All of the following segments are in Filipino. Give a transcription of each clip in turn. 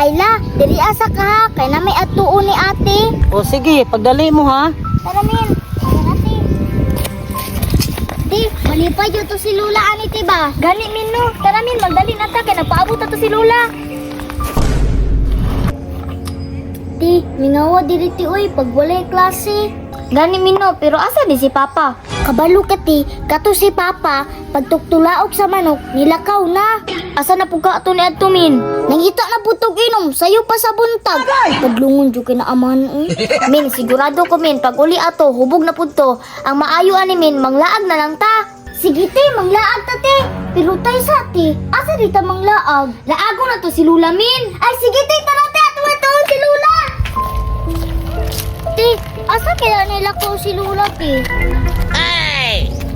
Ayla, diri asa ka ha, kay na may atuon ni ate. O sige, pagdali mo ha. Tara min, ayan ate. Di, malipay yun to si Lula ani tiba. Gani min no, tara min, magdali na ta, kay nagpaabot na to si Lula. Di, mingawa diri ti uy, pag walay klase. Gani min no, pero asa di si Papa? Kabalo ka ti, kato si Papa, pagtuktulaok sa manok, nilakaw na. Asa na po ka ato ni Adtumin? Nangita na putog inom, sayo pa sa buntag. Paglungon dyo na aman. Min, sigurado ko min, pag uli ato, hubog na punto. Ang maayo ani min, manglaag na lang ta. Sige te, manglaag ta te. Pero tay sa te, asa di ta manglaag? Laago na to si Lula min. Ay sige te, tara te, ato si Lula. Te, asa kaya nila ko si Lula te?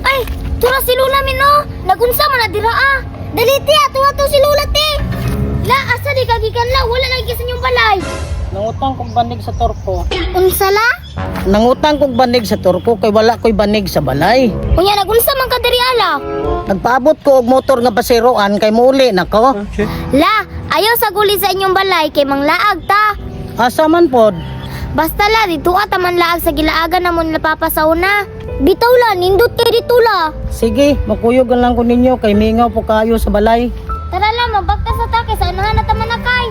Ay, tura si Lula min no. Nagunsa man na dira ah. Dali te, ato si Lula te. La, asa di kagikan la, wala lagi sa inyong balay. Nangutang kong banig sa torko. Unsala? Nangutang kong banig sa torko kay wala ko'y banig sa balay. Unya, nagunsa man ka diri ala. Nagpaabot ko og motor nga pasiroan kay muuli nako. La, ayaw sa guli sa inyong balay kay manglaag ta. Asa man pod? Basta la, dito ata man laag sa gilaagan na mo nila papasauna. Bitaw la, nindot kay dito la. Sige, makuyogan lang ko ninyo kay mingaw po kayo sa balay. Tara la, mabagta sa take sa anahan na tamanakay.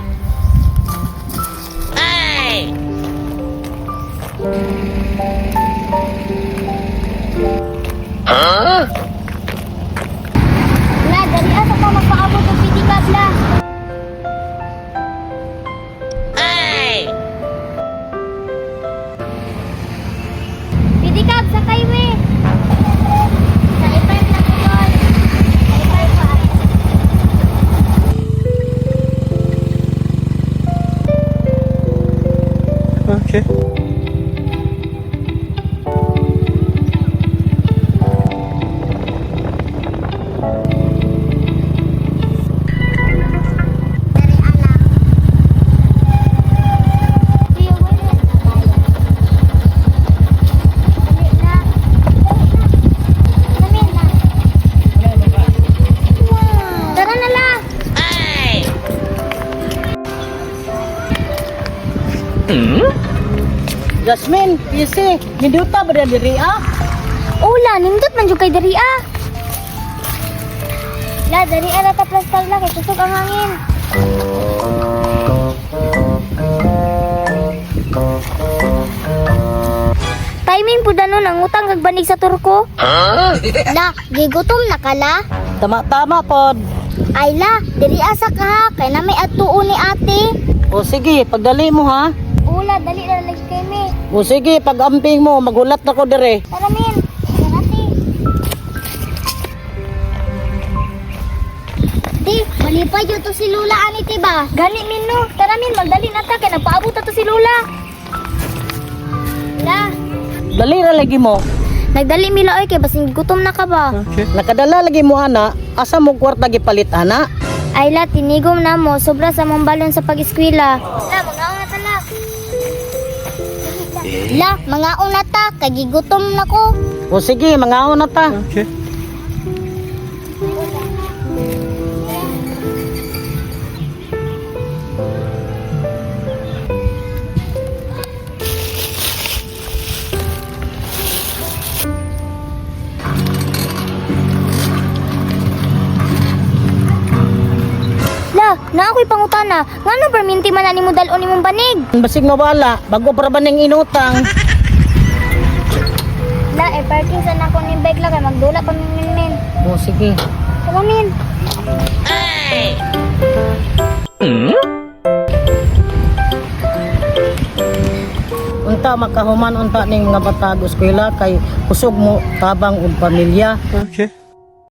La, dali asa pa magpaabot ng pitikab la. Pitikab sa kaywe. Sa ipay na ko yun. Sa ipay pa. Okay. Dari anak. Iyo mo yun. Dali na. Dali na. Tara na la. Jasmine, PC, niduta ba na diri ah? Ula, nindot man jud kay diri ah. La, diri ala ta plastal la kay tusog ang hangin. Timing pud ano nang utang kag banig sa turko? La, gigutom na kala? Tama-tama pod. Ay la, diri asa ka ha, kay na may atuon ni ate. O sige, pagdali mo ha. Ula, dali na lagi kay me. O sige, pag-amping mo, magulat na ko dire. Tara min, tara ate. Di, malipay yun to si Lula ani tiba. Gani min no, tara min, magdali na ta, kay nagpaabot na to si Lula. La, Dali ra lagi mo. nagdali mila oy, kay basing gutom na ka ba? Okay. Nakadala lagi mo ana, asa mo kwarta gipalit ana? Ay la, tinigom na mo, sobra sa mong balon sa pag-eskwela. La, mga una ta la. La, mga una ta, kay gigutom na ko. O sige, mangaon na ta. Okay. La, na ako'y pangutana, ngano perminti man ani mo dalon imong banig? Basig mawala, bago para ba ning inutang? La, parking sa nako ni bag la kay magdula pa min. O sige. Tara min. Unta makahuman unta ning mga bata eskwela kay kusog mo tabang ug pamilya. Okay.